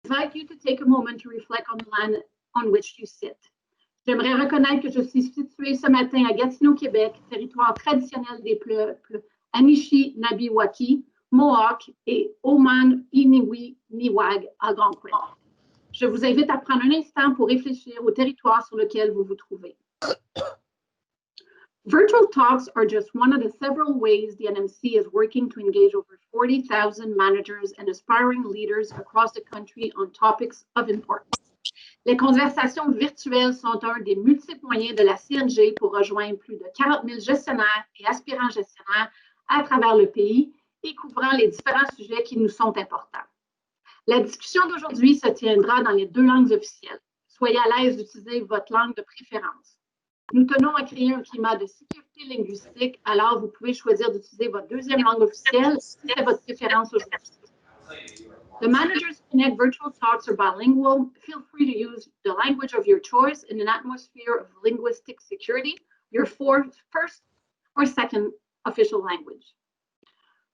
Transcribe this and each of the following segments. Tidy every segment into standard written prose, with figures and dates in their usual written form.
invite you to take a moment to reflect on the land on which you sit. J'aimerais reconnaître que je suis située ce matin à Gatineau, Québec, territoire traditionnel des peuples Anishinaabe, Mohawk et Oman-Iniwi-Niwag Algonquin. Je vous invite à prendre un instant pour réfléchir au territoire sur lequel vous vous trouvez. Virtual talks are just one of the several ways the NMC is working to engage over 40,000 managers and aspiring leaders across the country on topics of importance. Les conversations virtuelles sont un des multiples moyens de la CNG pour rejoindre plus de 40 000 gestionnaires et aspirants gestionnaires à travers le pays et couvrant les différents sujets qui nous sont importants. La discussion d'aujourd'hui se tiendra dans les 2 langues officielles. Soyez à l'aise d'utiliser votre langue de préférence. Nous tenons à créer un climat de sécurité linguistique, alors vous pouvez choisir d'utiliser votre 2e langue officielle si c'est votre préférence aujourd'hui. The managers connect virtual talks are bilingual. Feel free to use the language of your choice in an atmosphere of linguistic security, your first or second official language.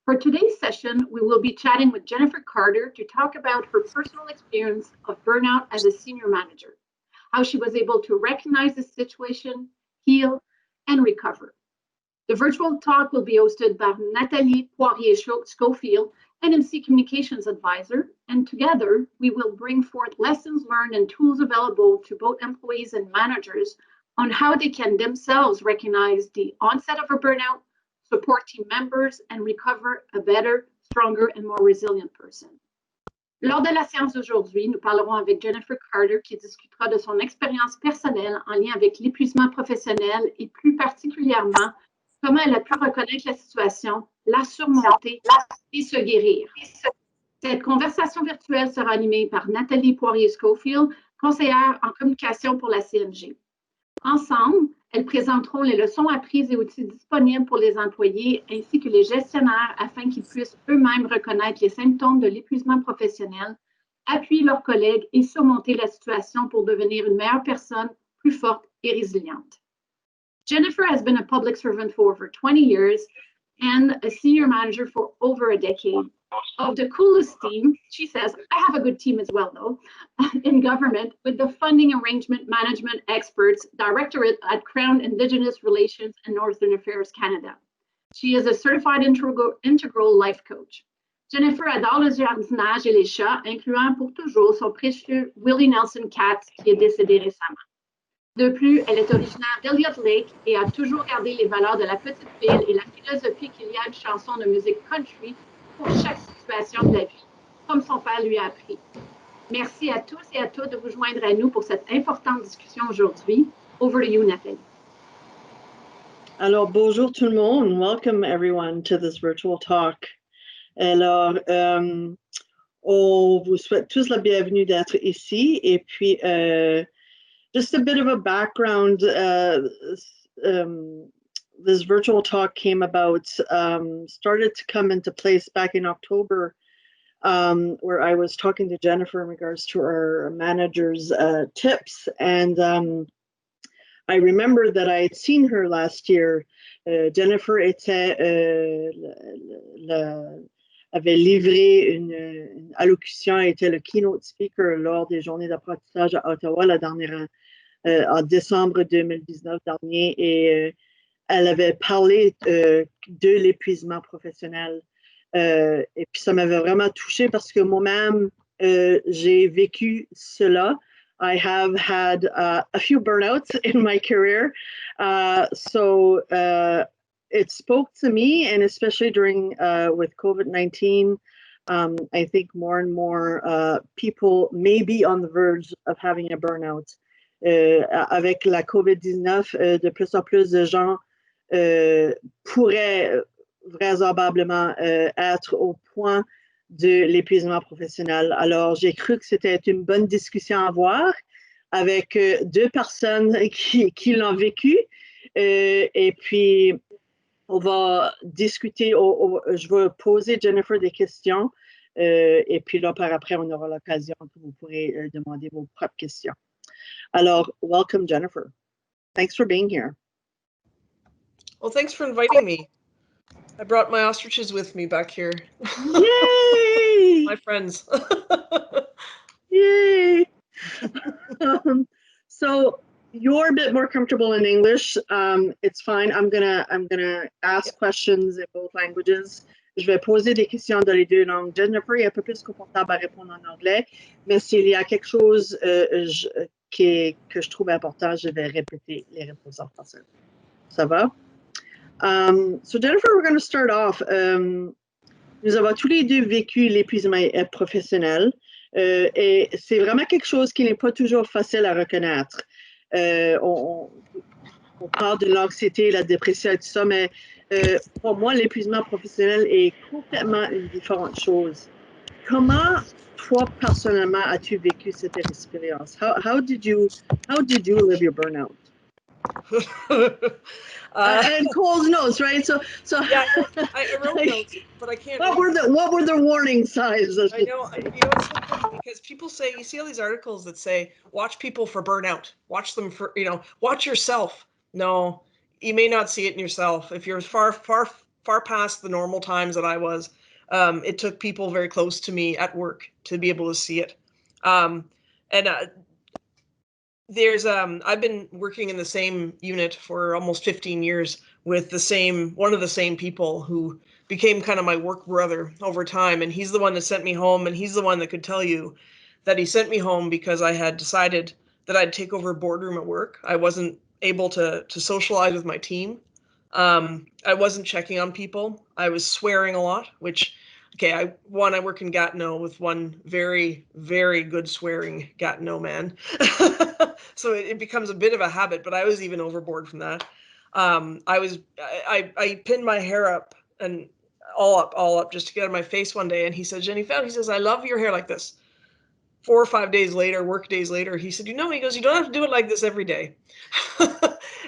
For today's session, we will be chatting with Jennifer Carter to talk about her personal experience of burnout as a senior manager, how she was able to recognize the situation, heal, and recover. The virtual talk will be hosted by Nathalie Poirier-Schofield, NMC Communications Advisor, and together we will bring forth lessons learned and tools available to both employees and managers on how they can themselves recognize the onset of a burnout, support team members, and recover a better, stronger, and more resilient person. Lors de la séance d'aujourd'hui, nous parlerons avec Jennifer Carter qui discutera de son expérience personnelle en lien avec l'épuisement professionnel et plus particulièrement comment elle a pu reconnaître la situation, la surmonter et se guérir. Cette conversation virtuelle sera animée par Nathalie Poirier-Schofield, conseillère en communication pour la CNG. Ensemble, elles présenteront les leçons apprises et outils disponibles pour les employés ainsi que les gestionnaires afin qu'ils puissent eux-mêmes reconnaître les symptômes de l'épuisement professionnel, appuyer leurs collègues et surmonter la situation pour devenir une meilleure personne, plus forte et résiliente. Jennifer has been a public servant for over 20 years and a senior manager for over a decade. Of the coolest team, she says, I have a good team as well, though, in government with the funding arrangement management experts, directorate at Crown-Indigenous Relations and Northern Affairs Canada. She is a certified integral life coach. Jennifer adore le jardinage et les chats, incluant pour toujours son précieux Willie Nelson Cat qui est décédé récemment. De plus, elle est originaire d'Elliott Lake et a toujours gardé les valeurs de la petite ville et la philosophie qu'il y a une chanson de musique country pour chaque situation de la vie, comme son père lui a appris. Merci à tous et à toutes de vous joindre à nous pour cette importante discussion aujourd'hui. Over to you, Nathalie. Alors, bonjour tout le monde. Welcome everyone to this virtual talk. Alors, on vous souhaite tous la bienvenue d'être ici et puis just a bit of a background, this virtual talk came about, started to come into place back in October, where I was talking to Jennifer in regards to our manager's tips. And I remember that I had seen her last year. Jennifer était, avait livré une allocution, était le keynote speaker lors des journées d'apprentissage à Ottawa la dernière en décembre 2019 dernier et elle avait parlé de l'épuisement professionnel et puis ça m'avait vraiment touchée parce que moi-même j'ai vécu cela. I have had a few burnouts in my career, so it spoke to me, and especially during with COVID-19, I think more and more people may be on the verge of having a burnout. Avec la COVID-19, de plus en plus de gens pourraient vraisemblablement être au point de l'épuisement professionnel. Alors, j'ai cru que c'était une bonne discussion à avoir avec 2 personnes qui l'ont vécu. Et puis, on va discuter, je vais poser Jennifer des questions. Et puis là, par après, on aura l'occasion que vous pourrez demander vos propres questions. Alors, welcome, Jennifer. Thanks for being here. Well, thanks for inviting me. I brought my ostriches with me back here. Yay! My friends. Yay! So you're a bit more comfortable in English. It's fine. I'm gonna ask questions in both languages. Je vais poser des questions dans les deux langues. Jennifer est un peu plus confortable à répondre en anglais, mais s'il y a quelque chose que je trouve important, je vais répéter les réponses en français. Ça va? So Jennifer, we're going to start off. Nous avons tous les deux vécu l'épuisement professionnel et c'est vraiment quelque chose qui n'est pas toujours facile à reconnaître. On parle de l'anxiété, la dépression et tout ça, mais pour moi, l'épuisement professionnel est complètement une différente chose. Comment, toi, personnellement, as-tu vécu cette expérience? How did you live your burnout? And Cole's notes, right? So yeah, I wrote notes, but I can't. What were the warning signs? I know, it's so funny because people say, you see all these articles that say, watch people for burnout, watch them for, watch yourself. No, you may not see it in yourself. If you're far past the normal times that I was, it took people very close to me at work to be able to see it. There's I've been working in the same unit for almost 15 years with one of the same people who became kind of my work brother over time. And he's the one that sent me home. And he's the one that could tell you that he sent me home because I had decided that I'd take over a boardroom at work. I wasn't able to socialize with my team. I wasn't checking on people. I was swearing a lot, which, okay, I work in Gatineau with one very, very good swearing Gatineau man. So it becomes a bit of a habit, but I was even overboard from that. I pinned my hair up and all up just to get out of my face one day. And he said, Jenny Feld, he says, I love your hair like this. 4 or 5 days later, work days later, he said, he goes, you don't have to do it like this every day.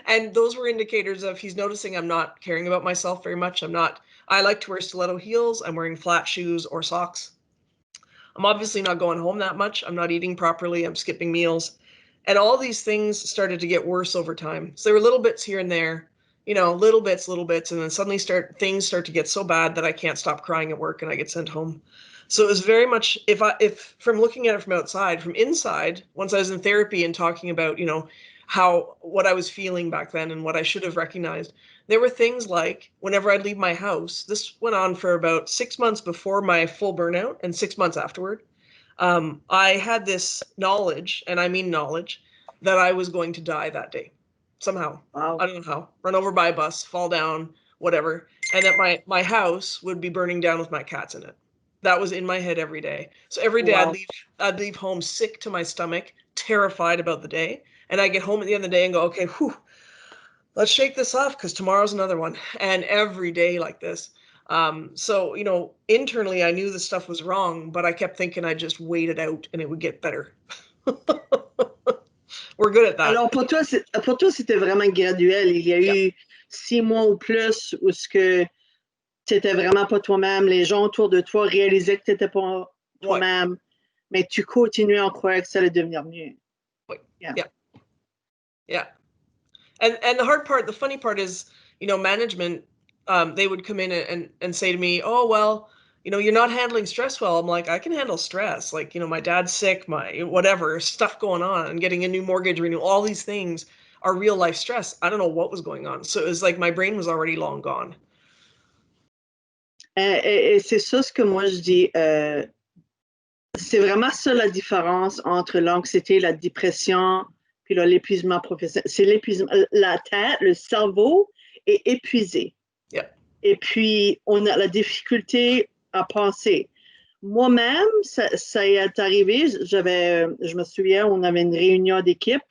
And those were indicators of he's noticing I'm not caring about myself very much. I like to wear stiletto heels. I'm wearing flat shoes or socks. I'm obviously not going home that much. I'm not eating properly. I'm skipping meals. And all these things started to get worse over time. So there were little bits here and there, little bits. And then suddenly things start to get so bad that I can't stop crying at work and I get sent home. So it was very much, if from looking at it from outside, from inside, once I was in therapy and talking about, what I was feeling back then and what I should have recognized, there were things like whenever I'd leave my house, this went on for about 6 months before my full burnout and 6 months afterward. I had this knowledge, and I mean knowledge, that I was going to die that day somehow. Wow. I don't know how. Run over by a bus, fall down, whatever. And that my house would be burning down with my cats in it. That was in my head every day. So every day wow. I'd leave home sick to my stomach, terrified about the day. And I get home at the end of the day and go, okay, let's shake this off because tomorrow's another one. And every day like this. So, internally I knew this stuff was wrong, but I kept thinking I'd just wait it out and it would get better. We're good at that. Alors, pour toi, c'était vraiment graduel. Il y a eu 6 mois ou plus où ce que tu n'étais vraiment pas toi-même. Les gens autour de toi réalisaient que tu n'étais pas toi-même, mais tu continuais à croire que ça allait devenir mieux. Yeah. And the funny part is, management, they would come in and say to me, oh, well, you're not handling stress well. I'm like, I can handle stress. Like, my dad's sick, my whatever, stuff going on, and getting a new mortgage renewal, all these things are real life stress. I don't know what was going on. So it was like my brain was already long gone. Et c'est ça ce que moi je dis. C'est vraiment ça la différence entre l'anxiété, la dépression, puis l'épuisement professionnel. C'est l'épuisement. La tête, le cerveau est épuisé. Yeah. Et puis, on a la difficulté à penser. Moi-même, ça est arrivé. Je me souviens, on avait une réunion d'équipe.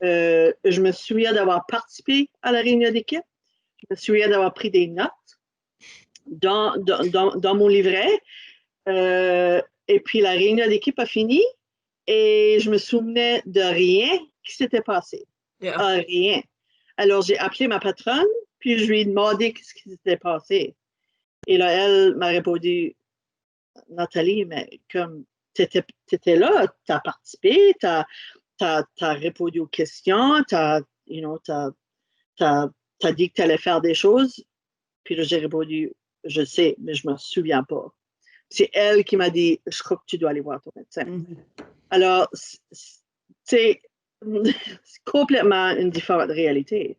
Je me souviens d'avoir participé à la réunion d'équipe. Je me souviens d'avoir pris des notes dans mon livret. Et puis, la réunion d'équipe a fini et je me souvenais de rien qui s'était passé. Yeah. Rien. Alors, j'ai appelé ma patronne, puis je lui ai demandé ce qui s'était passé. Et là, elle m'a répondu, Nathalie, mais comme tu étais là, tu as participé, tu as répondu aux questions, tu as dit que tu allais faire des choses. Puis là, j'ai répondu, je sais, mais je ne me souviens pas. C'est elle qui m'a dit, je crois que tu dois aller voir ton médecin. Alors, c'est complètement une différente réalité.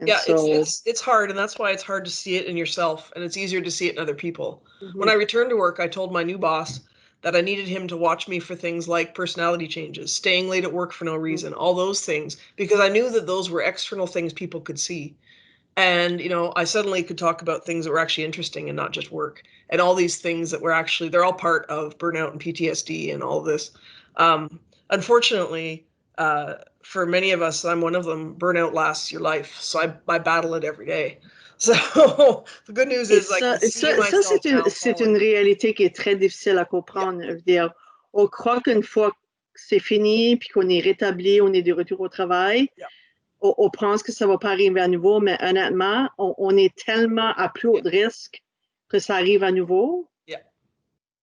Yeah, it's hard, and that's why it's hard to see it in yourself, and it's easier to see it in other people. When I returned to work, I told my new boss that I needed him to watch me for things like personality changes, staying late at work for no reason, all those things, because I knew that those were external things people could see. And, you know, I suddenly could talk about things that were actually interesting and not just work, and all these things that were actually, they're all part of burnout and PTSD and all this. Unfortunately, for many of us, I'm one of them, burnout lasts your life. So I battle it every day. So the good news is I can see myself now c'est une réalité qui est très difficile à comprendre. Je veux dire, on croit qu'une fois que c'est fini, puis qu'on est rétabli, on est de retour au travail, on pense que ça ne va pas arriver à nouveau, mais honnêtement, on est tellement à plus haut de risque que ça arrive à nouveau.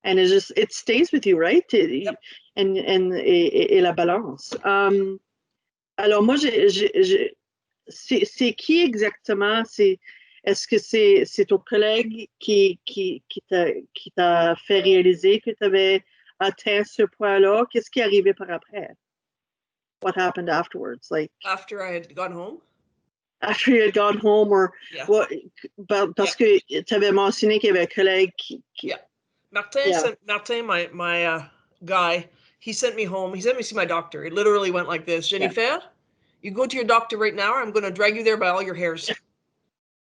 And it stays with you, right? Et la balance. Alors, moi, c'est qui exactement? Est-ce que c'est ton collègue qui t'a fait réaliser que tu avais atteint ce point-là? Qu'est-ce qui est arrivé par après? What happened afterwards? Like after I had gone home? After you had gone home, or what? Parce que tu avais mentionné qu'il y avait un collègue qui Martin, my guy, he sent me home. He sent me to see my doctor. It literally went like this: Jennifer, you go to your doctor right now, or I'm going to drag you there by all your hairs.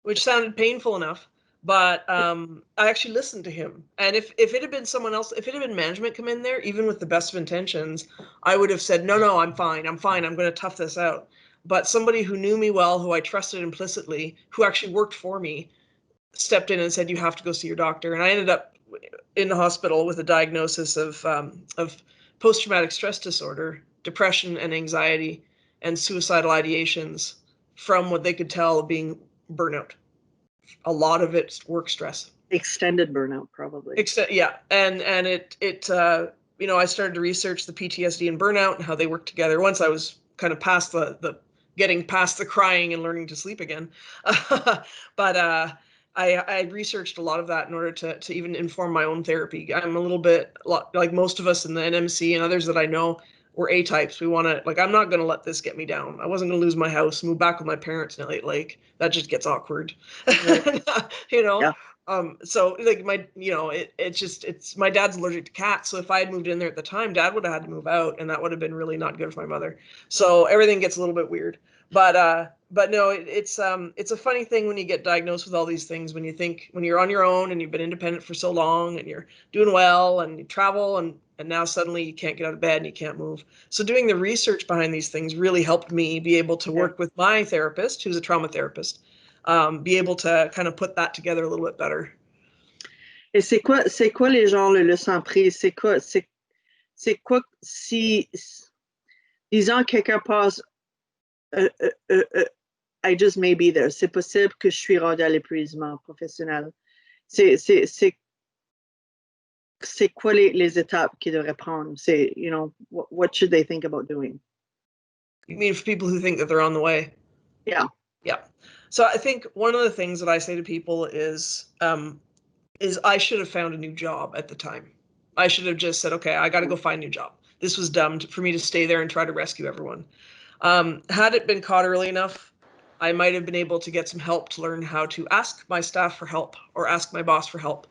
Which sounded painful enough, but I actually listened to him. And if it had been someone else, if it had been management come in there, even with the best of intentions, I would have said, no, I'm fine. I'm going to tough this out. But somebody who knew me well, who I trusted implicitly, who actually worked for me, stepped in and said, you have to go see your doctor. And I ended up in the hospital with a diagnosis of post-traumatic stress disorder, depression and anxiety, and suicidal ideations from what they could tell being burnout. A lot of it's work stress. Extended burnout, probably. And it you know, I started to research the PTSD and burnout and how they work together once I was kind of past the getting past the crying and learning to sleep again. But I researched a lot of that in order to even inform my own therapy. I'm a little bit like most of us in the NMC and others that I know, we're A-types. We want to, like, I'm not going to let this get me down. I wasn't going to lose my house, move back with my parents in Elliott Lake. That just gets awkward, you know? Yeah. So like it's my dad's allergic to cats. So if I had moved in there at the time, Dad would have had to move out, and that would have been really not good for my mother. So everything gets a little bit weird, but no, it's a funny thing when you get diagnosed with all these things, when you're on your own and you've been independent for so long and you're doing well and you travel and now suddenly you can't get out of bed and you can't move. So doing the research behind these things really helped me be able to work with my therapist, who's a trauma therapist, be able to kind of put that together a little bit better. Et c'est quoi les gens le sans prise? C'est quoi si, disons, quelqu'un passe, I just may be there. C'est possible que je suis rendu à l'épuisement professionnel. C'est quoi les étapes qu'ils devraient prendre? C'est, you know, what should they think about doing? You mean for people who think that they're on the way? Yeah. So I think one of the things that I say to people is I should have found a new job at the time. I should have just said, okay, I got to go find a new job. This was dumb for me to stay there and try to rescue everyone. Had it been caught early enough, I might have been able to get some help to learn how to ask my staff for help or ask my boss for help,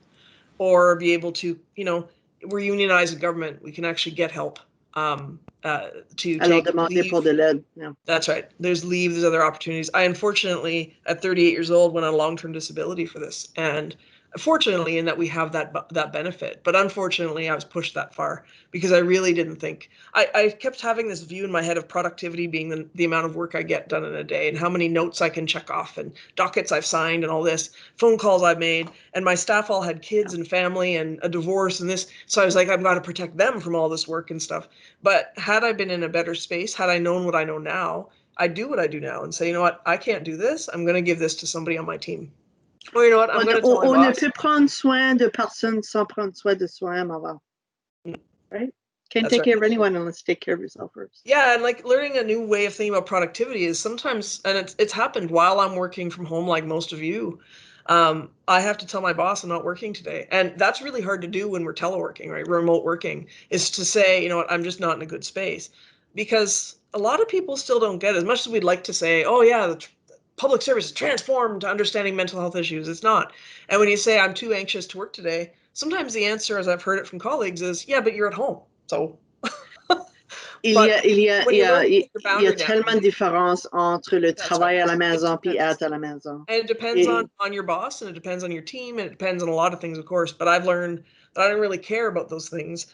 or be able to, you know, we're unionized in government. We can actually get help to take leave. Pour de l'aide. Yeah. That's right. There's leave, there's other opportunities. I unfortunately, at 38 years old, went on long-term disability for this. And fortunately, in that we have that benefit, but unfortunately I was pushed that far because I really didn't think. I kept having this view in my head of productivity being the amount of work I get done in a day and how many notes I can check off and dockets I've signed and all this, phone calls I've made, and my staff all had kids and family and a divorce and this. So I was like, I've got to protect them from all this work and stuff. But had I been in a better space, had I known what I know now, I'd do what I do now and say, you know what, I can't do this. I'm going to give this to somebody on my team. Well, you know what? I'm going to tell my boss. On ne peut prendre soin de personne sans prendre soin de soi-même avant. Right? Can't take care of anyone unless you take care of yourself first. Yeah, and like learning a new way of thinking about productivity is sometimes, and it's happened while I'm working from home, like most of you. I have to tell my boss I'm not working today. And that's really hard to do when we're teleworking, right? Remote working is to say, you know what, I'm just not in a good space. Because a lot of people still don't get it. As much as we'd like to say, oh yeah, the public service is transformed to understanding mental health issues. It's not. And when you say I'm too anxious to work today, sometimes the answer, as I've heard it from colleagues, is yeah, but you're at home. So Il y a tellement de différences entre le travail à la maison et être à la maison. And it depends on your boss, and it depends on your team, and it depends on a lot of things, of course. But I've learned that I don't really care about those things,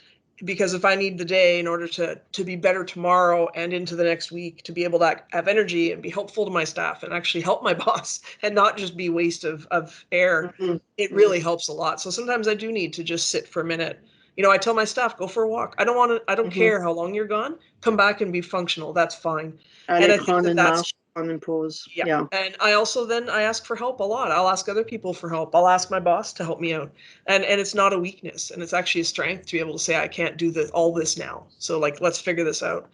because if I need the day in order to be better tomorrow and into the next week, to be able to have energy and be helpful to my staff and actually help my boss and not just be waste of air, it really helps a lot. So sometimes I do need to just sit for a minute. You know, I tell my staff, go for a walk. I don't care how long you're gone. Come back and be functional. That's fine. And I think that's on and pause. Yeah. And I also I ask for help a lot. I'll ask other people for help. I'll ask my boss to help me out. And it's not a weakness, and it's actually a strength to be able to say, I can't do all this now. So like, let's figure this out.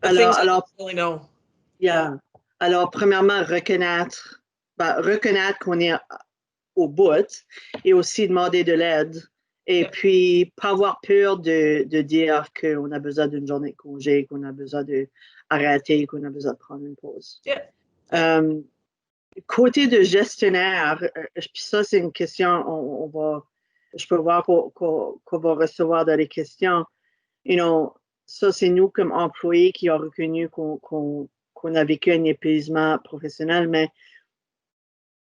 The things I don't really know. Yeah. Alors, premièrement, reconnaître qu'on est au bout et aussi demander de l'aide. Et puis, pas avoir peur de dire qu'on a besoin d'une journée de congé, qu'on a besoin d'arrêter, qu'on a besoin de prendre une pause. Côté de gestionnaire, puis ça, c'est une question, je peux voir qu'on va recevoir dans les questions. You know, ça, c'est nous comme employés qui ont reconnu qu'on a vécu un épuisement professionnel, mais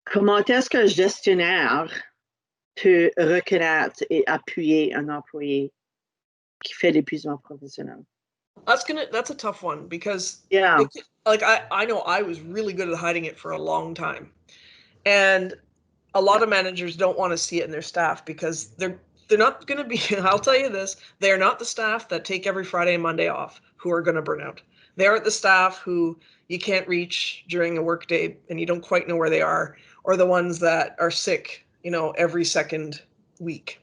comment est-ce qu'un gestionnaire peut reconnaître et appuyer un employé qui fait l'épuisement professionnel? That's a tough one, because I know I was really good at hiding it for a long time, and a lot of managers don't want to see it in their staff, because they're not going to be, I'll tell you this, they're not the staff that take every Friday and Monday off who are going to burn out. They aren't the staff who you can't reach during a work day and you don't quite know where they are, or the ones that are sick, you know, every second week.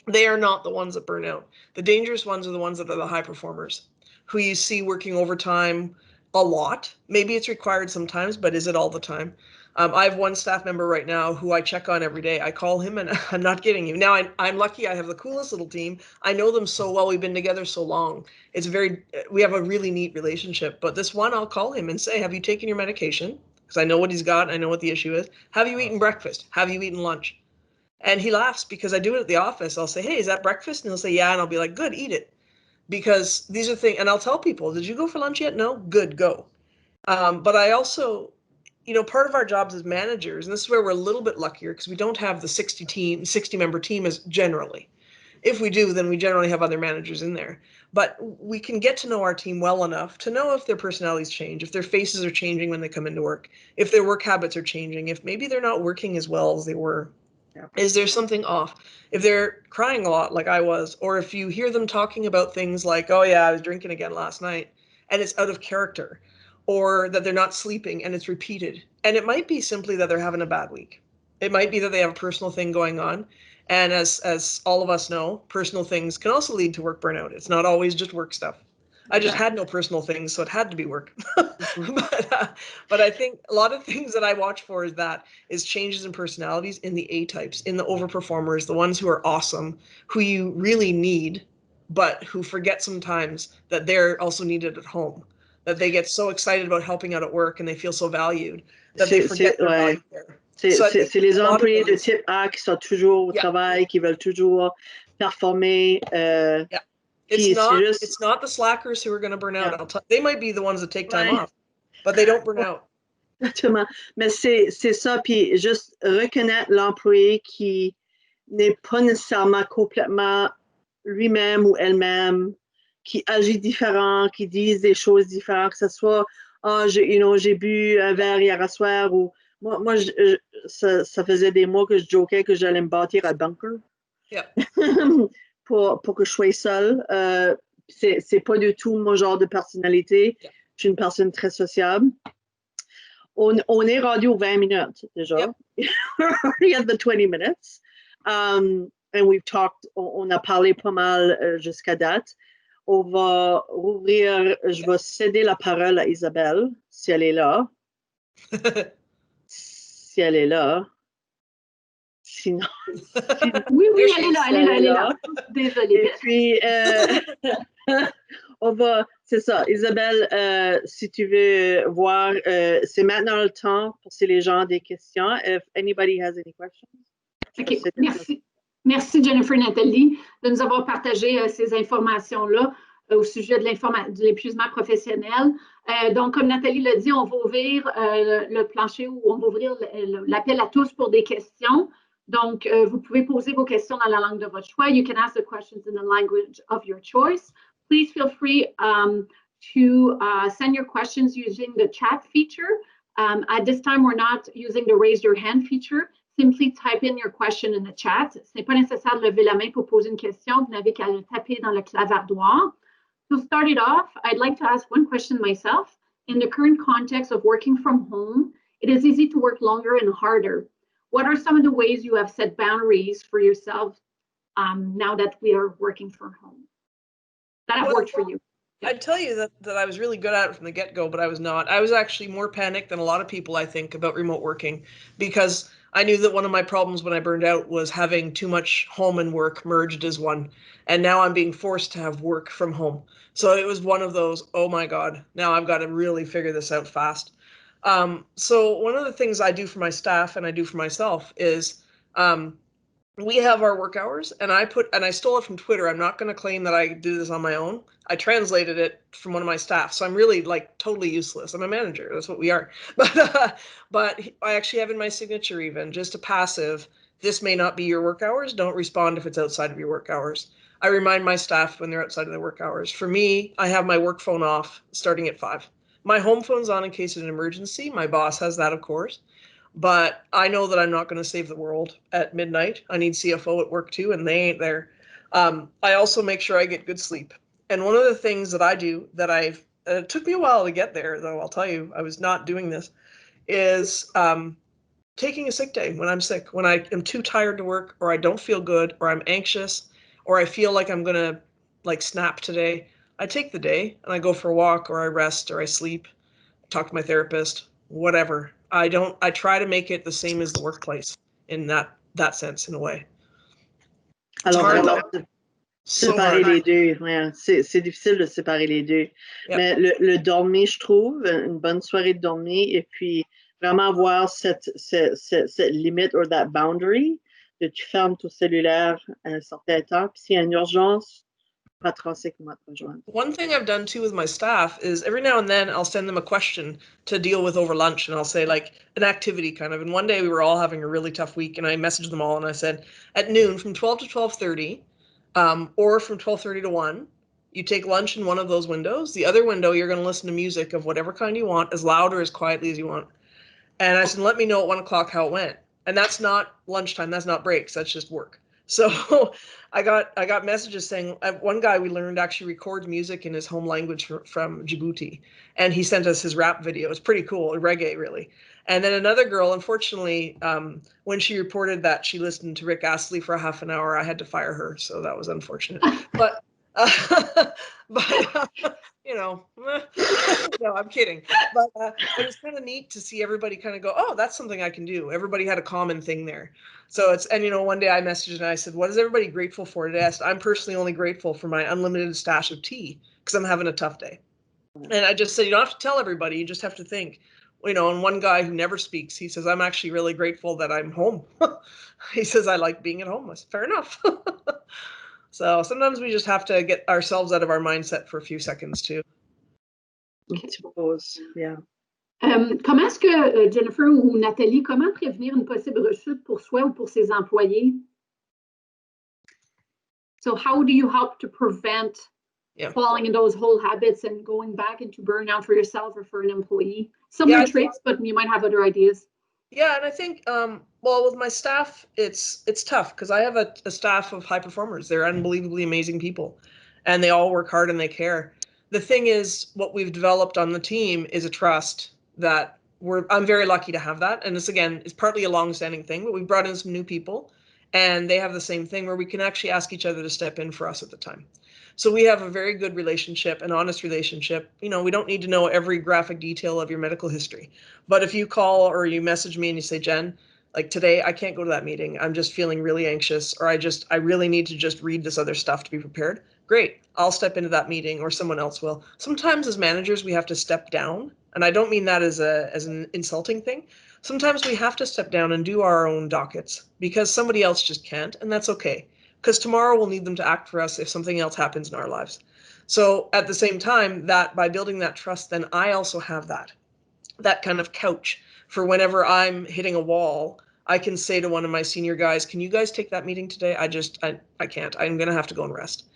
They are not the ones that burn out. The dangerous ones are the ones that are the high performers, who you see working overtime a lot. Maybe it's required sometimes, but is it all the time? I have one staff member right now who I check on every day. I call him, and I'm not kidding you. Now, I'm lucky I have the coolest little team. I know them so well. We've been together so long. We have a really neat relationship. But this one, I'll call him and say, have you taken your medication? Because I know what he's got. I know what the issue is. Have you eaten breakfast? Have you eaten lunch? And he laughs, because I do it at the office. I'll say, hey, is that breakfast? And he'll say, yeah. And I'll be like, good, eat it. Because these are things, and I'll tell people, did you go for lunch yet? No? Good, go. But I also, you know, part of our jobs as managers, and this is where we're a little bit luckier, because we don't have the 60-member team as generally. If we do, then we generally have other managers in there. But we can get to know our team well enough to know if their personalities change, if their faces are changing when they come into work, if their work habits are changing, if maybe they're not working as well as they were. Is there something off? If they're crying a lot like I was, or if you hear them talking about things like, oh yeah, I was drinking again last night, and it's out of character, or that they're not sleeping and it's repeated. And it might be simply that they're having a bad week. It might be that they have a personal thing going on. And as all of us know, personal things can also lead to work burnout. It's not always just work stuff. I just had no personal things, so it had to be work. But I think a lot of things that I watch for is changes in personalities in the A-types, in the overperformers, the ones who are awesome, who you really need, but who forget sometimes that they're also needed at home, that they get so excited about helping out at work and they feel so valued that they forget their value there. C'est les employés de type A qui sont toujours au travail, qui veulent toujours performer. It's not the slackers who are going to burn out. They might be the ones that take time off, but they don't burn out. Exactement. Mais c'est ça, puis juste reconnaître l'employé qui n'est pas nécessairement complètement lui-même ou elle-même, qui agit différent, qui dit des choses différentes, que ce soit j'ai bu un verre hier soir, ou moi ça faisait des mois que je jokais que j'allais me bâtir un bunker. Pour que je sois seule. C'est pas du tout mon genre de personnalité. Je suis une personne très sociable. On est rendu aux 20 minutes déjà. We're already at the 20 minutes. And we've talked, on a parlé pas mal jusqu'à date. On va rouvrir, je vais céder la parole à Isabelle, si elle est là. Si elle est là. Sinon, Oui, elle est là. Désolée. Et puis, on va, c'est ça, Isabelle, si tu veux voir, c'est maintenant le temps pour si les gens ont des questions. If anybody has any questions. OK, merci. Merci Jennifer, Nathalie, de nous avoir partagé ces informations-là au sujet de l'épuisement professionnel. Donc, comme Nathalie l'a dit, on va ouvrir le plancher ou on va ouvrir l'appel à tous pour des questions. Donc, vous pouvez poser vos questions dans la langue de votre choix. You can ask the questions in the language of your choice. Please feel free to send your questions using the chat feature. At this time, we're not using the raise your hand feature. Simply type in your question in the chat. Ce n'est pas nécessaire de lever la main pour poser une question. Vous n'avez qu'à le taper dans le clavardoir. To start it off, I'd like to ask one question myself. In the current context of working from home, it is easy to work longer and harder. What are some of the ways you have set boundaries for yourself now that we are working from home? That have worked for you? I'd tell you that I was really good at it from the get-go, but I was not. I was actually more panicked than a lot of people, I think, about remote working, because I knew that one of my problems when I burned out was having too much home and work merged as one. And now I'm being forced to have work from home. So it was one of those, oh my God, now I've got to really figure this out fast. So one of the things I do for my staff and I do for myself is we have our work hours, and I stole it from Twitter. I'm not going to claim that I do this on my own. I translated it from one of my staff. So I'm really like totally useless. I'm a manager. That's what we are. But I actually have in my signature even just a passive, this may not be your work hours. Don't respond if it's outside of your work hours. I remind my staff when they're outside of their work hours. For me, I have my work phone off starting at 5. My home phone's on in case of an emergency. My boss has that, of course. But I know that I'm not going to save the world at midnight. I need CFO at work too, and they ain't there. I also make sure I get good sleep. And one of the things that I do that it took me a while to get there, though I'll tell you, I was not doing this, is taking a sick day when I'm sick, when I am too tired to work, or I don't feel good, or I'm anxious, or I feel like I'm going to like snap today. I take the day and I go for a walk, or I rest, or I sleep, talk to my therapist, whatever. I try to make it the same as the workplace in that sense, in a way. Alors, séparer les deux, ouais, c'est difficile de séparer les deux. Yep. Mais le dormir, je trouve, une bonne soirée de dormir, et puis vraiment avoir cette limite or that boundary, que tu fermes ton cellulaire à un certain temps, puis s'il y a une urgence, one thing I've done too with my staff is every now and then I'll send them a question to deal with over lunch, and I'll say like an activity kind of. And one day we were all having a really tough week, and I messaged them all and I said, at noon from 12 to 12:30, or from 12:30 to 1, you take lunch in one of those windows. The other window, you're going to listen to music of whatever kind you want, as loud or as quietly as you want. And I said, let me know at 1 o'clock how it went. And that's not lunchtime. That's not breaks. That's just work. So I got messages saying, one guy we learned actually records music in his home language from Djibouti, and he sent us his rap video. It's pretty cool, reggae really. And then another girl, unfortunately, when she reported that she listened to Rick Astley for a half an hour, I had to fire her, so that was unfortunate. But you know, no, I'm kidding. But it's kind of neat to see everybody kind of go, oh, that's something I can do. Everybody had a common thing there. So and you know, one day I messaged and I said, what is everybody grateful for today? I said, I'm personally only grateful for my unlimited stash of tea because I'm having a tough day. And I just said, you don't have to tell everybody. You just have to think, you know, and one guy who never speaks, he says, I'm actually really grateful that I'm home. He says, I like being at home. I said, fair enough. So sometimes we just have to get ourselves out of our mindset for a few seconds too. Yeah. Comment est-ce que, Jennifer ou Nathalie, comment prévenir une possible rechute pour soi ou pour ses employés? So how do you help to prevent falling in those whole habits and going back into burnout for yourself or for an employee? Similar traits, but you might have other ideas. Yeah, and I think, well, with my staff, it's tough because I have a staff of high performers. They're unbelievably amazing people, and they all work hard and they care. The thing is, what we've developed on the team is a trust that I'm very lucky to have that. And this, again, is partly a long-standing thing, but we brought in some new people, and they have the same thing where we can actually ask each other to step in for us at the time. So we have a very good relationship, an honest relationship. You know, we don't need to know every graphic detail of your medical history. But if you call or you message me and you say, Jen, Like today, I can't go to that meeting. I'm just feeling really anxious, or I really need to just read this other stuff to be prepared. Great, I'll step into that meeting, or someone else will. Sometimes as managers, we have to step down. And I don't mean that as an insulting thing. Sometimes we have to step down and do our own dockets because somebody else just can't, and that's okay. Because tomorrow we'll need them to act for us if something else happens in our lives. So at the same time, that by building that trust, then I also have that kind of couch for whenever I'm hitting a wall. I can say to one of my senior guys, can you guys take that meeting today? I can't. I'm going to have to go and rest.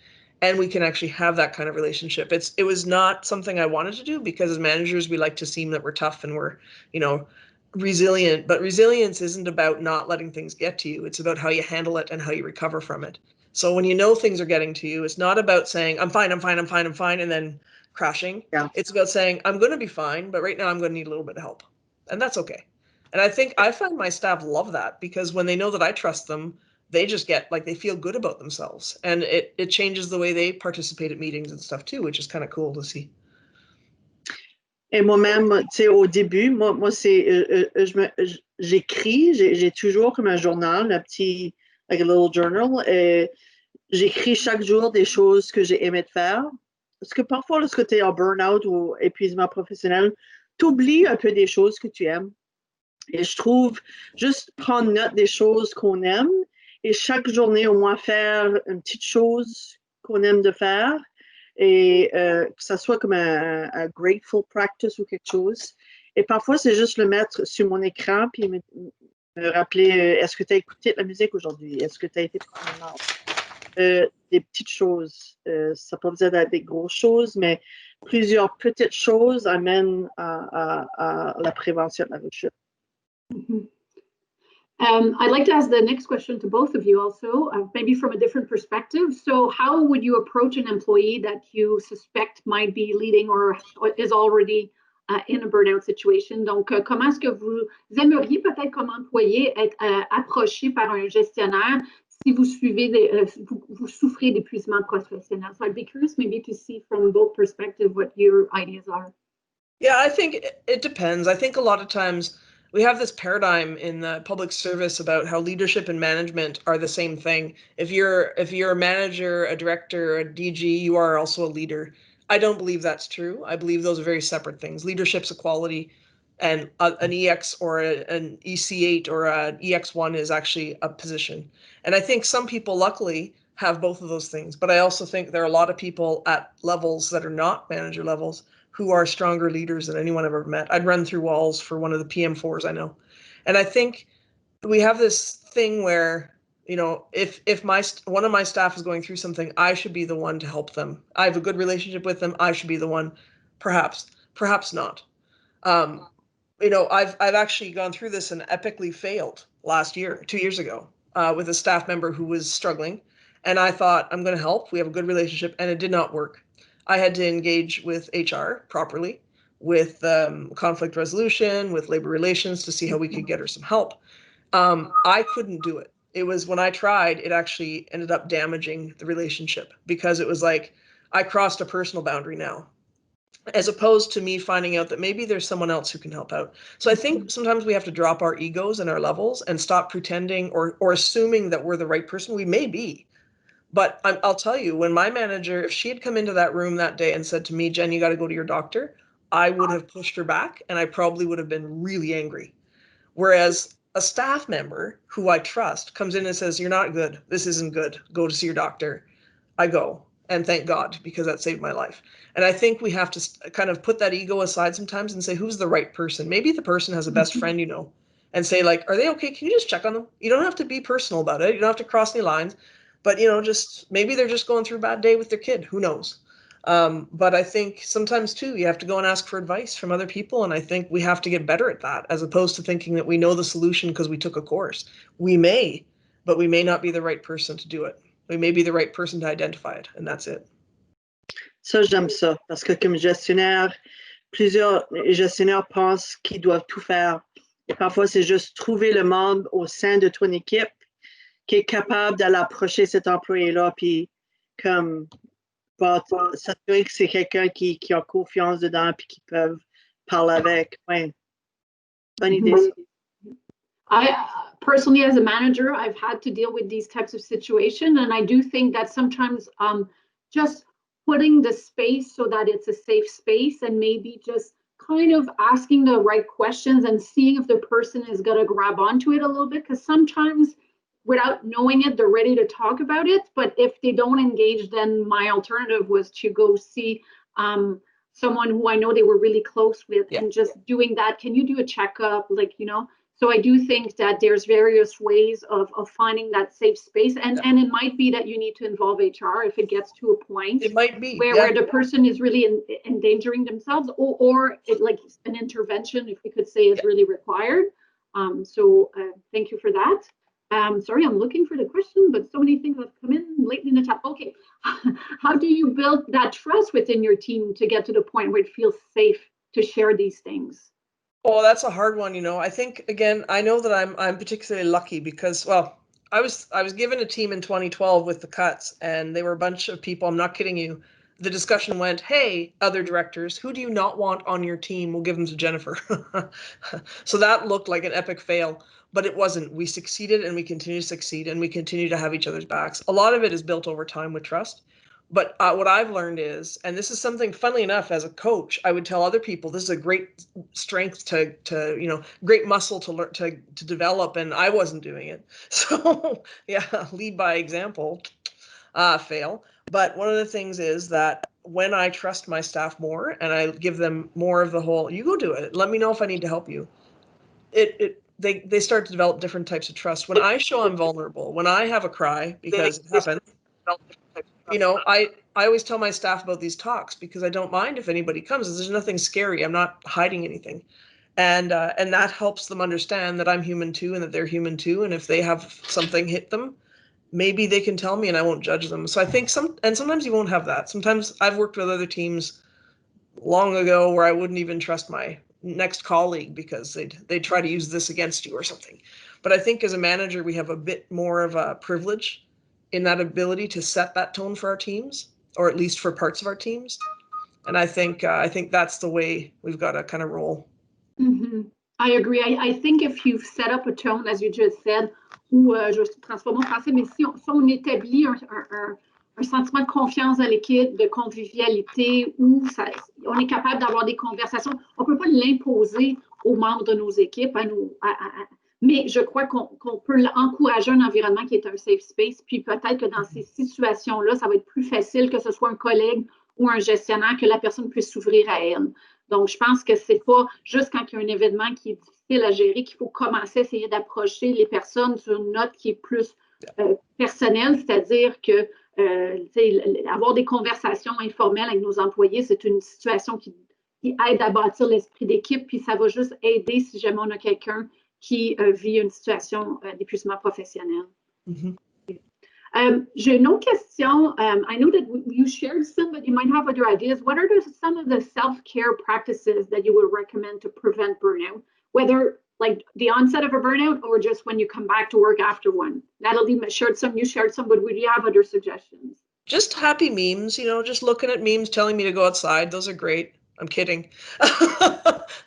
And we can actually have that kind of relationship. It was not something I wanted to do because as managers, we like to seem that we're tough and we're, resilient. But resilience isn't about not letting things get to you. It's about how you handle it and how you recover from it. So when you know things are getting to you, it's not about saying, I'm fine, and then crashing. Yeah. It's about saying, I'm going to be fine, but right now I'm going to need a little bit of help. And that's okay. And I find my staff love that because when they know that I trust them, they just get they feel good about themselves. And it changes the way they participate at meetings and stuff too, which is kind of cool to see. Et moi-même, tu sais, au début, moi c'est, j'écris, j'ai toujours comme un journal, un petit, like a little journal. J'écris chaque jour des choses que j'ai aimé de faire. Parce que parfois, lorsque tu es en burn-out ou épuisement professionnel, tu oublies un peu des choses que tu aimes. Et je trouve juste prendre note des choses qu'on aime et chaque journée au moins faire une petite chose qu'on aime de faire. Et que ça soit comme un grateful practice ou quelque chose. Et parfois, c'est juste le mettre sur mon écran puis me rappeler est-ce que tu as écouté de la musique aujourd'hui? Est-ce que tu as été promenade? Des petites choses. Ça n'a pas besoin d'être des grosses choses, mais plusieurs petites choses amènent à la prévention de la rechute. Mm-hmm. I'd like to ask the next question to both of you also, maybe from a different perspective. So how would you approach an employee that you suspect might be leading or is already in a burnout situation? Donc, comment est-ce que vous aimeriez peut-être comme employé être approché par un gestionnaire si vous vous souffrez d'épuisement professionnel? So I'd be curious maybe to see from both perspectives what your ideas are. Yeah, I think it depends. I think a lot of times we have this paradigm in the public service about how leadership and management are the same thing. If you're a manager, a director, a DG, you are also a leader. I don't believe that's true. I believe those are very separate things. Leadership's a quality, and an EX or an EC8 or an EX1 is actually a position. And I think some people, luckily, have both of those things. But I also think there are a lot of people at levels that are not manager levels who are stronger leaders than anyone I've ever met. I'd run through walls for one of the PM4s I know. And I think we have this thing where, if one of my staff is going through something, I should be the one to help them. I have a good relationship with them. I should be the one. Perhaps not. I've actually gone through this and epically failed last year, 2 years ago, with a staff member who was struggling. And I thought, I'm going to help. We have a good relationship. And it did not work. I had to engage with HR properly, with conflict resolution, with labor relations to see how we could get her some help. I couldn't do it. It was when I tried, it actually ended up damaging the relationship because it was like I crossed a personal boundary now, as opposed to me finding out that maybe there's someone else who can help out. So I think sometimes we have to drop our egos and our levels and stop pretending or assuming that we're the right person. We may be. But I'll tell you, when my manager, if she had come into that room that day and said to me, Jen, you got to go to your doctor, I would have pushed her back and I probably would have been really angry. Whereas a staff member who I trust comes in and says, you're not good. This isn't good. Go to see your doctor. I go. And thank God, because that saved my life. And I think we have to kind of put that ego aside sometimes and say, who's the right person? Maybe the person has a best friend, and say are they okay? Can you just check on them? You don't have to be personal about it. You don't have to cross any lines. But, just maybe they're just going through a bad day with their kid. Who knows? But I think sometimes, too, you have to go and ask for advice from other people. And I think we have to get better at that, as opposed to thinking that we know the solution because we took a course. We may, but we may not be the right person to do it. We may be the right person to identify it. And that's it. Ça, j'aime ça. Parce que comme gestionnaire, plusieurs gestionnaires pensent qu'ils doivent tout faire. Et parfois, c'est juste trouver le membre au sein de ton équipe qui est capable d'aller approcher cet employé-là, puis comme s'assurer que c'est quelqu'un qui a confiance dedans, puis qui peuvent parler avec. Ouais. Bonne idée. personally, as a manager, I've had to deal with these types of situations. And I do think that sometimes just putting the space so that it's a safe space and maybe just kind of asking the right questions and seeing if the person is going to grab onto it a little bit. Because sometimes without knowing it, they're ready to talk about it. But if they don't engage, then my alternative was to go see someone who I know they were really close with and just doing that. Can you do a checkup? Like, you know, so I do think that there's various ways of finding that safe space. And it might be that you need to involve HR if it gets to a point. It might be where the person is really endangering themselves, or it, like an intervention, if we could say, is really required. So thank you for that. Sorry, I'm looking for the question, but so many things have come in lately in the chat. Okay, how do you build that trust within your team to get to the point where it feels safe to share these things? Oh, that's a hard one. You know, I think, again, I know that I'm particularly lucky because, well, I was given a team in 2012 with the cuts, and they were a bunch of people. I'm not kidding you. The discussion went, hey, other directors, who do you not want on your team? We'll give them to Jennifer. So that looked like an epic fail, but it wasn't. We succeeded, and we continue to succeed, and we continue to have each other's backs. A lot of it is built over time with trust. But what I've learned is, and this is something, funnily enough, as a coach, I would tell other people, this is a great strength to you know, great muscle to learn, to develop, and I wasn't doing it. So yeah, lead by example, fail. But one of the things is that when I trust my staff more and I give them more of the whole, you go do it, let me know if I need to help you, they start to develop different types of trust. When I show I'm vulnerable, when I have a cry, because it happens, you know, I always tell my staff about these talks because I don't mind if anybody comes. There's nothing scary. I'm not hiding anything. And that helps them understand that I'm human too and that they're human too. And if they have something hit them, maybe they can tell me and I won't judge them. So I think sometimes you won't have that. Sometimes I've worked with other teams long ago where I wouldn't even trust my next colleague because they'd try to use this against you or something. But I think as a manager, we have a bit more of a privilege in that ability to set that tone for our teams, or at least for parts of our teams. And I think that's the way we've got to kind of roll. Mm-hmm. I agree. I think if you've set up a tone, as you just said, où je transforme en français, mais si on établit un sentiment de confiance dans l'équipe, de convivialité, où on est capable d'avoir des conversations, on ne peut pas l'imposer aux membres de nos équipes, mais je crois qu'on peut encourager un environnement qui est un safe space, puis peut-être que dans ces situations-là, ça va être plus facile que ce soit un collègue ou un gestionnaire, que la personne puisse s'ouvrir à elle. Donc, je pense que c'est pas juste quand il y a un événement qui est difficile à gérer qu'il faut commencer à essayer d'approcher les personnes sur une note qui est plus personnelle, c'est-à-dire que avoir des conversations informelles avec nos employés, c'est une situation qui aide à bâtir l'esprit d'équipe, puis ça va juste aider si jamais on a quelqu'un qui vit une situation d'épuisement professionnel. Mm-hmm. J'ai une autre question. I know that you shared some, but you might have other ideas. What are some of the self-care practices that you would recommend to prevent burnout, whether like the onset of a burnout or just when you come back to work after one? Natalie shared some, you shared some, but would you have other suggestions? Just happy memes, you know, just looking at memes telling me to go outside. Those are great. I'm kidding.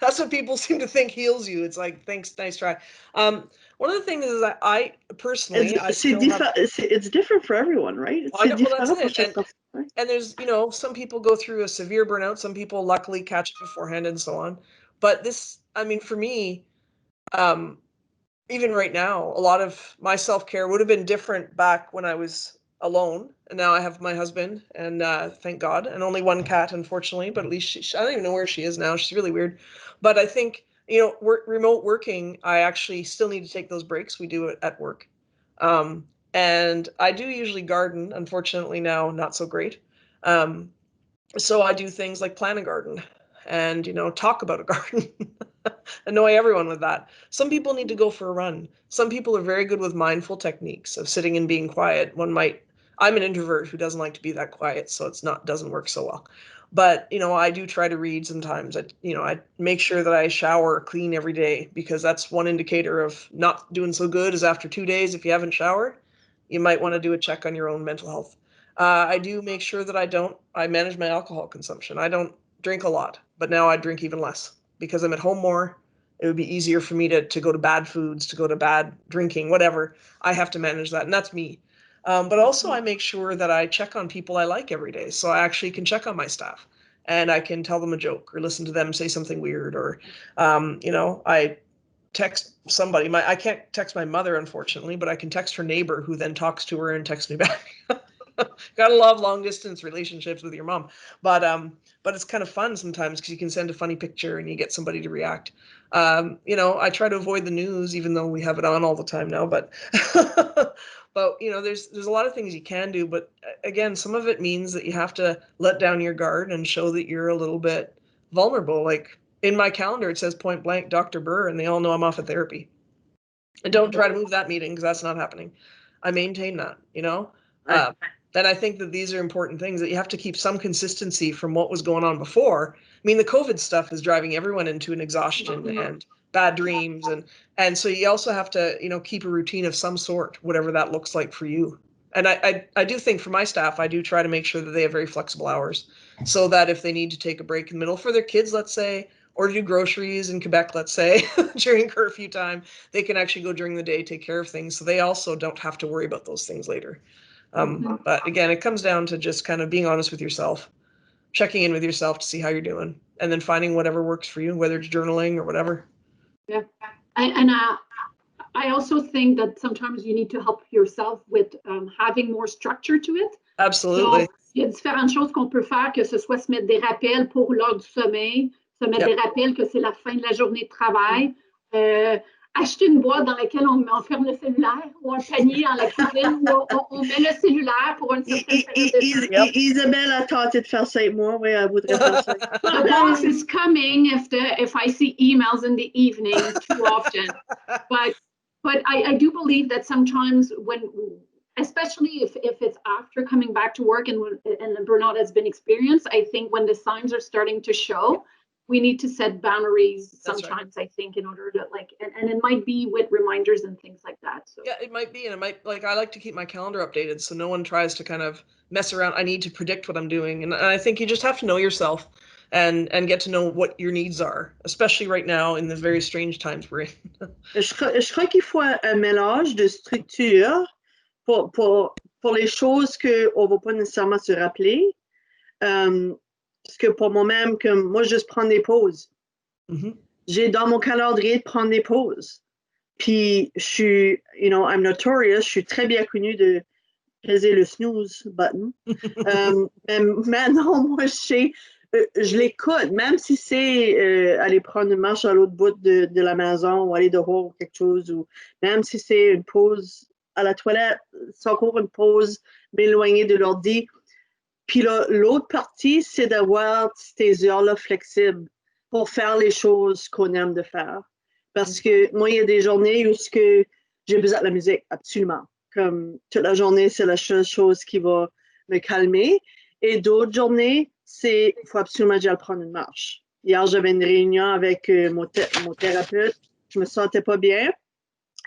That's what people seem to think heals you. It's like, thanks, nice try. One of the things is that I personally, it's different for everyone, right? And there's, you know, some people go through a severe burnout. Some people luckily catch it beforehand and so on. But this, I mean, for me, even right now, a lot of my self-care would have been different back when I was alone, and now I have my husband, and thank God, and only one cat, unfortunately, but at least I don't even know where she is now. She's really weird. But I think, you know, remote working, I actually still need to take those breaks. We do it at work. And I do usually garden, unfortunately now, not so great. So I do things like plant a garden and, you know, talk about a garden, annoy everyone with that. Some people need to go for a run. Some people are very good with mindful techniques of sitting and being quiet. I'm an introvert who doesn't like to be that quiet, so doesn't work so well. But, you know, I do try to read sometimes. I make sure that I shower clean every day, because that's one indicator of not doing so good is after 2 days. If you haven't showered, you might want to do a check on your own mental health. I do make sure that I manage my alcohol consumption. I don't drink a lot, but now I drink even less because I'm at home more it would be easier for me to go to bad foods, to go to bad drinking, whatever. I have to manage that, and that's me. But also I make sure that I check on people I like every day. So I actually can check on my staff, and I can tell them a joke or listen to them say something weird, or, you know, I text somebody. I can't text my mother, unfortunately, but I can text her neighbor, who then talks to her and texts me back. Gotta love long distance relationships with your mom. But it's kind of fun sometimes, because you can send a funny picture and you get somebody to react. You know, I try to avoid the news, even though we have it on all the time now, but but you know, there's a lot of things you can do, but again, some of it means that you have to let down your guard and show that you're a little bit vulnerable. Like in my calendar, it says point blank Dr. Burr, and they all know I'm off at therapy. And don't try to move that meeting, because that's not happening. I maintain that, you know. And I think that these are important things, that you have to keep some consistency from what was going on before. I mean, the COVID stuff is driving everyone into an exhaustion and bad dreams. And so you also have to, you know, keep a routine of some sort, whatever that looks like for you. And I do think for my staff, I do try to make sure that they have very flexible hours, so that if they need to take a break in the middle for their kids, let's say, or do groceries in Quebec, let's say, during curfew time, they can actually go during the day, take care of things. So they also don't have to worry about those things later. But again, it comes down to just kind of being honest with yourself, checking in with yourself to see how you're doing, and then finding whatever works for you, whether it's journaling or whatever. Yeah. I also think that sometimes you need to help yourself with having more structure to it. Absolutely. Donc, il y a différentes choses qu'on peut faire, que ce soit se mettre des rappels pour l'heure du sommeil, se mettre des rappels que c'est la fin de la journée de travail, acheter une boîte dans laquelle on enferme le cellulaire, ou un panier dans la cuisine où on met le cellulaire pour une certaine période de temps. Isabelle a tenté de faire ça avec moi, oui, elle voudrait faire ça. The boss is coming if I see emails in the evening too often. But I do believe that sometimes especially if it's after coming back to work and the burnout has been experienced, I think when the signs are starting to show, we need to set boundaries sometimes, I think, in order to and it might be with reminders and things like that. So. Yeah, it might be. And it might, I like to keep my calendar updated, so no one tries to kind of mess around. I need to predict what I'm doing. And I think you just have to know yourself and get to know what your needs are, especially right now in the very strange times we're in. Je crois qu'il faut un mélange de structure pour les choses qu'on ne va pas nécessairement se rappeler. Parce que pour moi-même, comme moi, juste prendre des pauses. J'ai dans mon calendrier de prendre des pauses. Puis, je suis, I'm notorious, je suis très bien connue de peser le snooze button. Mais maintenant, moi, je l'écoute, même si c'est aller prendre une marche à l'autre bout de la maison ou aller dehors ou quelque chose, ou même si c'est une pause à la toilette, c'est encore une pause, m'éloigner de l'ordi. Puis l'autre partie, c'est d'avoir ces heures-là flexibles pour faire les choses qu'on aime de faire. Parce que moi, il y a des journées où j'ai besoin de la musique, absolument. Comme toute la journée, c'est la seule chose qui va me calmer. Et d'autres journées, il faut absolument que j'aille prendre une marche. Hier, j'avais une réunion avec mon thérapeute. Je me sentais pas bien.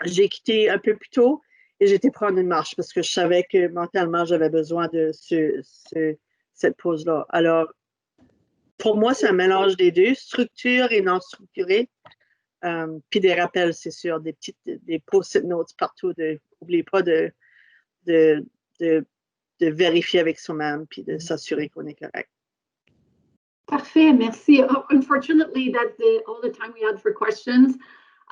J'ai quitté un peu plus tôt. Et j'étais prendre une marche parce que je savais que mentalement, j'avais besoin de cette pause-là. Alors, pour moi, c'est un mélange des deux, structure et non structuré. Puis des rappels, c'est sûr, des post-it notes partout. N'oubliez pas de vérifier avec soi-même puis de s'assurer qu'on est correct. Parfait, merci. Unfortunately, that's all the time we had for questions.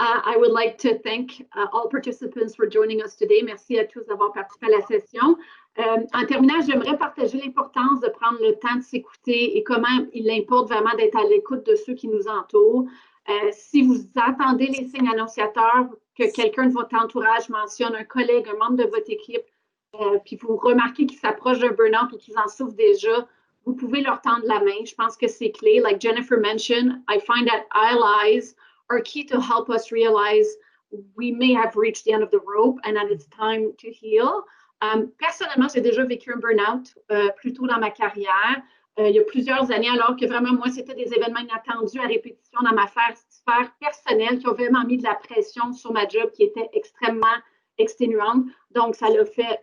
I would like to thank all participants for joining us today. Merci à tous d'avoir participé à la session. En terminant, j'aimerais partager l'importance de prendre le temps de s'écouter et comment il importe vraiment d'être à l'écoute de ceux qui nous entourent. Si vous attendez les signes annonciateurs, que quelqu'un de votre entourage mentionne un collègue, un membre de votre équipe, puis vous remarquez qu'ils s'approchent d'un burn-out ou qu'ils en souffrent déjà, vous pouvez leur tendre la main. Je pense que c'est clé. Like Jennifer mentioned, I find that allies are key to help us realize we may have reached the end of the rope and that it's time to heal. Personnellement, j'ai déjà vécu un burn-out plus tôt dans ma carrière. Il y a plusieurs années, alors que vraiment, moi, c'était des événements inattendus à répétition dans ma sphère personnelle qui ont vraiment mis de la pression sur ma job qui était extrêmement exténuante. Donc, ça l'a fait,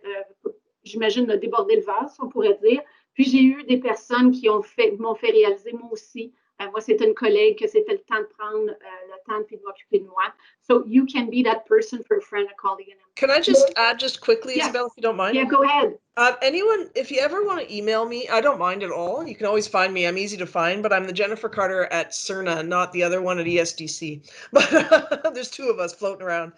j'imagine, déborder le vase, on pourrait dire. Puis, j'ai eu des personnes qui m'ont fait réaliser, moi aussi, moi, c'était une collègue que c'était le temps de prendre le temps de m'occuper de moi. So you can be that person for a friend, a colleague. Can I just add just quickly, Yes. Isabel, if you don't mind? Yeah, go ahead. Anyone, if you ever want to email me, I don't mind at all. You can always find me. I'm easy to find, but I'm the Jennifer Carter at CIRNAC, not the other one at ESDC. But there's two of us floating around.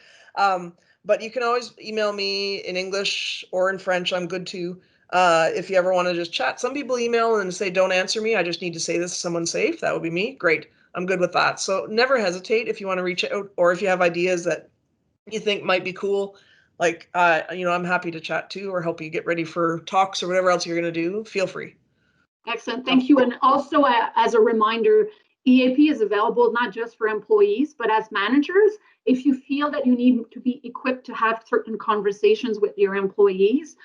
But you can always email me in English or in French. I'm good too. If you ever want to just chat. Some people email and say, don't answer me. I just need to say this to someone safe. That would be me. Great. I'm good with that. So never hesitate if you want to reach out, or if you have ideas that you think might be cool. Like, I'm happy to chat too, or help you get ready for talks or whatever else you're going to do. Feel free. Excellent. Thank you. And also, as a reminder, EAP is available not just for employees, but as managers. If you feel that you need to be equipped to have certain conversations with your employees,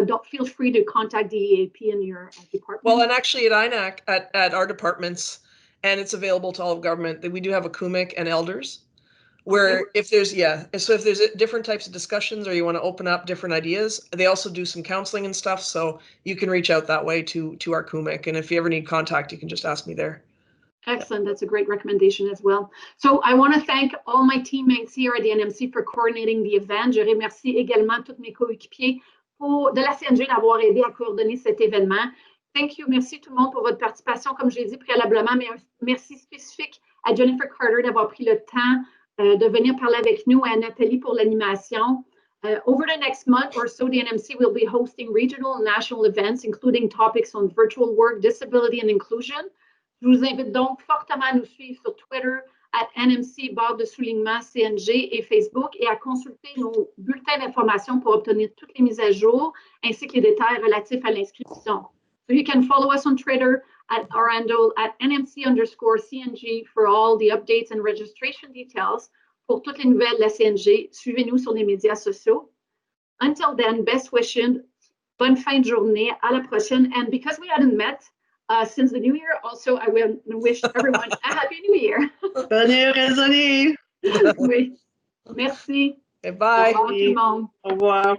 don't feel free to contact the EAP in your department. Well, and actually at INAC, at our departments, and it's available to all of government, that we do have a CUMIC and elders, where if there's different types of discussions, or you want to open up different ideas, they also do some counseling and stuff. So you can reach out that way to our CUMIC. And if you ever need contact, you can just ask me there. Excellent. That's a great recommendation as well. So I want to thank all my teammates here at the NMC for coordinating the event. Je remercie également tous mes coéquipiers de la CNG d'avoir aidé à coordonner cet événement. Thank you. Merci tout le monde pour votre participation. Comme je l'ai dit préalablement, mais un merci spécifique à Jennifer Carter d'avoir pris le temps de venir parler avec nous, à Nathalie pour l'animation. Over the next month or so, the NMC will be hosting regional and national events, including topics on virtual work, disability, and inclusion. Je vous invite donc fortement à nous suivre sur Twitter, @NMC_CNG et Facebook, et à consulter nos bulletins d'information pour obtenir toutes les mises à jour, ainsi que les détails relatifs à l'inscription. So you can follow us on Twitter at our handle @NMC_CNG for all the updates and registration details. Pour toutes les nouvelles de la CNG, suivez-nous sur les médias sociaux. Until then, best wishes, bonne fin de journée, à la prochaine. And because we hadn't met since the new year, also I will wish everyone a happy new year. Bonne heureuse année. Oui. Merci. Okay, bye. Au revoir tout le monde. Au revoir.